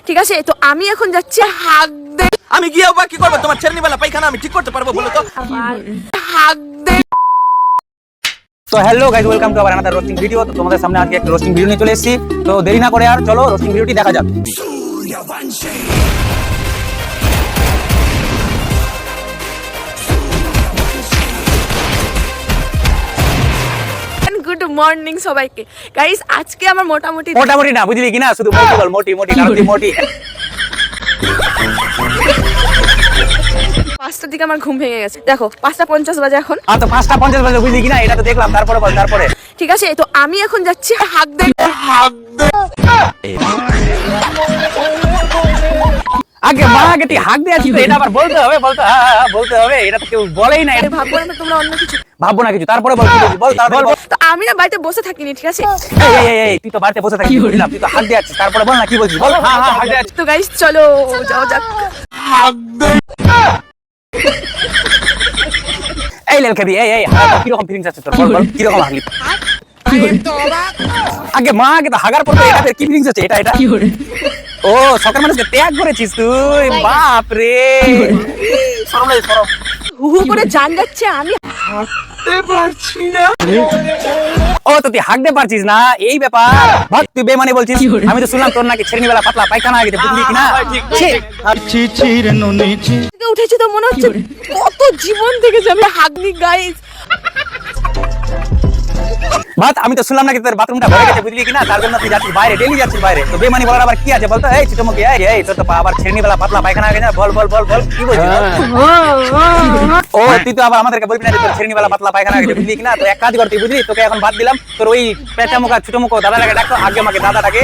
ঠিক আছে, তো আমি এখন যাচ্ছি হাগ দে। আমি গিয়ে আবার কি করবো? তোমার ছেড়নিবেলা পায়খানা আমি ঠিক করতে পারবো বলো তো? হাগ দে। তো hello guys, welcome to our another roasting video. তো তোমাদের সামনে আজকে একটা রোস্টিং ভিডিও নিয়ে চলে এসেছি। তো দেরি না করে আর চলো রোস্টিং ভিডিওটি দেখা যাক। গুড মর্নিং সবাইকে। গাইস আজকে আমার মোটামুটি না বুঝলি কিনা, শুধু মোটি বল, মোটি কারণ তুই মোটি। 5টার দিকে আমার ঘুম ভেঙে গেছে। দেখো 5:50 বাজে এখন। আর তো 5:50 বাজে বুঝলি কিনা, এটা তো দেখলাম। তারপরে বল, তারপরে ঠিক আছে, তো আমি এখন যাচ্ছি হাগ দে। আগে মা আগে তুই হাঁক দিয়ে আসছিস, এটা আবার বলতে হবে, বলতে হবে, এটা তো কেউ বলেই না। ভাববো না তোমরা অন্য কিছু, ভাববো না কিছু, তারপরে বল, বল তারপরে বল। তো আমি না বাড়িতে বসে থাকিনি, ঠিক আছে? এই তুই তো বাড়িতে বসে থাকিস, বুঝলাম, তুই তো হাঁক দিয়ে আসছিস, তারপরে বল না কি বলছিস, বল। হ্যাঁ হাঁক দিয়ে আসছিস। তো গাইস চলো যাও যাক। এই লেল খাবি, এই কিরকম ফিলিংস আছে তোর, বল কিরকম হাগলি? আগে মা আগে তো হাগার পর এটাতে কি ফিলিংস আছে? এটা ও সকাল মানুষকে ত্যাগ করেছিস তুই, বাপ রে। হু হু করে জান যাচ্ছে, আমি ও তো তুই হাঁকতে পারছিস না, এই ব্যাপার। ভাগ তুই বেমানি বলছিস। আমি তো শুনলাম তোর নাকি ছেড়নিবেলা পাতলা পায়খানা হয়ে গেছে, বুঝলি কিনা? উঠেছি তো মনে হচ্ছে কত জীবন থেকে যাবে হাগনি। গাইস ভাত আমি তো শুনলাম নাকি তোর বাথরুমটা ভরে গেছে, বুঝলি কিনা? তার জন্য তুই যাচ্ছিস বাইরে, ডেলি যাচ্ছিস বাইরে। তো বেমানি বলার আবার কি আছে বলতো? এই চিটমুকি, এই তোর তো আবার ছেড়নিবেলা পাতলা পায়খানা হয়ে গেছে, বল কি বলছিস? ও তুই তো আবার আমাদেরকে বলবি না যে তোর ছেড়নিবেলা পাতলা পায়খানা হয়ে গেছে, বুঝলি কিনা? তো এক কাজ কর তুই, বুঝলি, তোকে এখন বাদ দিলাম। তোর ওই পেঁচা মুখা ছোট মুখো দাদাটাকে ডাকতো, আগে মাকে দাদাটাকে।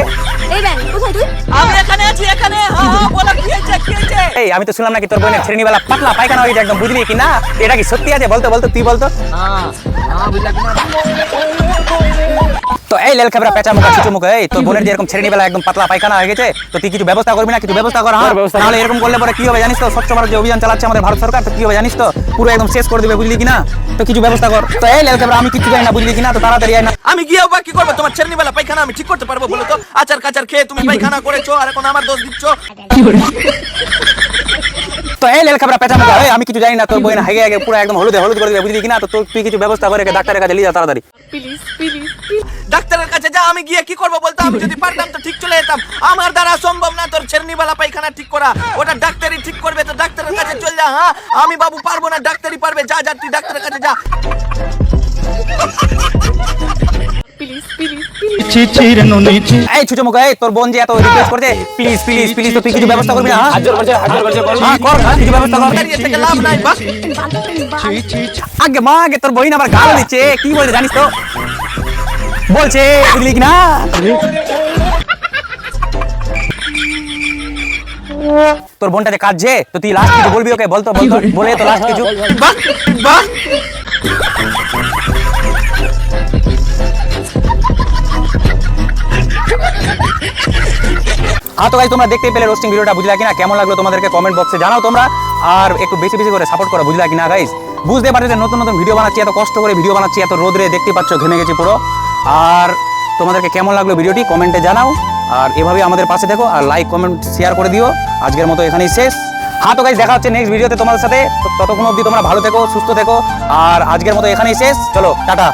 এই দেখ কোথায় তুই? আমি এখানে আছি, এখানে। হ্যাঁ বলো কি হয়েছে? এই আমি তো শুনলাম নাকি তোর বোনের ছেড়নিবেলা পাতলা পায়খানা হয়ে গেছে একদম, বুঝলি কিনা? এটা কি সত্যি আছে? বলতো তুই বলতো। তো এই লেল খাবরা পেঁচা মুখা ছোট মুখা, এই তোর বোনের যে এরকম ছেড়নিবেলা একদম পাতলা পায়খানা হয়ে গেছে, তো তুই কিছু ব্যবস্থা করবি না? কিছু ব্যবস্থা করা, নাহলে এরকম করলে পরে কি হবে জানিস তো? স্বচ্ছ ভারত যে অভিযান চালাচ্ছে আমাদের ভারত সরকার, তো কি হবে জানিস তো? পুরো একদম শেষ করে দিবে, বুঝলি কিনা? তো কিছু ব্যবস্থা কর। তো এই লেল খাবরা আমি কিছু জানি না, বুঝলি কিনা? তো তাড়াতাড়ি আয় না। আমি গিয়ে আবার কি করবো? তোমার ছেড়নিবেলা পায়খানা আমি ঠিক করতে পারবো বলো তো? আচার কাচার খেয়ে তুমি পায়খানা করেছো আর এখন আমার দোষ দিচ্ছ। তো এই লেল খাবরা পেঁচা মুখা, আমি কিছু জানি না, তোর বোন আগে পুরো একদম হলুদ করে দিবে, বুঝলি কিনা? তো তুই কিছু ব্যবস্থা করে ডাক্তারের কাছে নিয়ে যা তাড়াতাড়ি। প্লিজ ডাক্তারের কাছে যা। আমি গিয়ে কি করবো বলতো? আমি যদি পারতাম তো ঠিক চলে যেতাম। আমার দ্বারা সম্ভব না তোর ছেড়নিবেলা পায়খানা ঠিক করা, ওটা ডাক্তারই ঠিক করবে। তো ডাক্তারের কাছে চল যা। হ্যাঁ আমি বাবু পারবো না, ডাক্তারই পারবে। যা তুই ডাক্তারের কাছে যা। এই ছোট মুখা, এই তোর বোন যে এত রিকোয়েস্ট করছে, প্লিজ তো তুই কিছু ব্যবস্থা করবি না? হাত জোর করছে, কর কিছু ব্যবস্থা কর। দাঁড়িয়ে থেকে লাভ নাই। বাহ আগে মা আগে তোর বহিন আবার গাল দিচ্ছে, কি বলছে জানিস তো? বলছে বুঝলি কিনা? তোর বোনটা যে কাঁদছে, তো তুই লাস্ট কিছু বলবি ওকে, বলতো বলে তো লাস্ট কিছু। বাহ হ্যাঁ তো গাইস তোমরা দেখতেই পেলে রোস্টিং ভিডিওটা, বুঝলা কিনা? কেমন লাগলো তোমাদেরকে কমেন্ট বক্সে জানাও তোমরা। আর একটু বেশি করে সাপোর্ট করো, বুঝলা কিনা গাইস? বুঝতে পারছো যে নতুন ভিডিও বানাচ্ছি, এত কষ্ট করে ভিডিও বানাচ্ছি, এত রোদরে দেখতে পাচ্ছ ঘেমে গেছি পুরো। আর তোমাদেরকে কেমন লাগলো ভিডিওটি কমেন্টে জানাও। আর এভাবে আমাদের পাশে দেখো, আর লাইক কমেন্ট শেয়ার করে দিও। আজকের মতো এখানেই শেষ। হ্যাঁ তো গাইস দেখা হচ্ছে নেক্সট ভিডিওতে তোমাদের সাথে। ততক্ষণ অবধি তোমরা ভালো থেকো, সুস্থ থেকো। আর আজকের মতো এখানেই শেষ। চলো টাটা।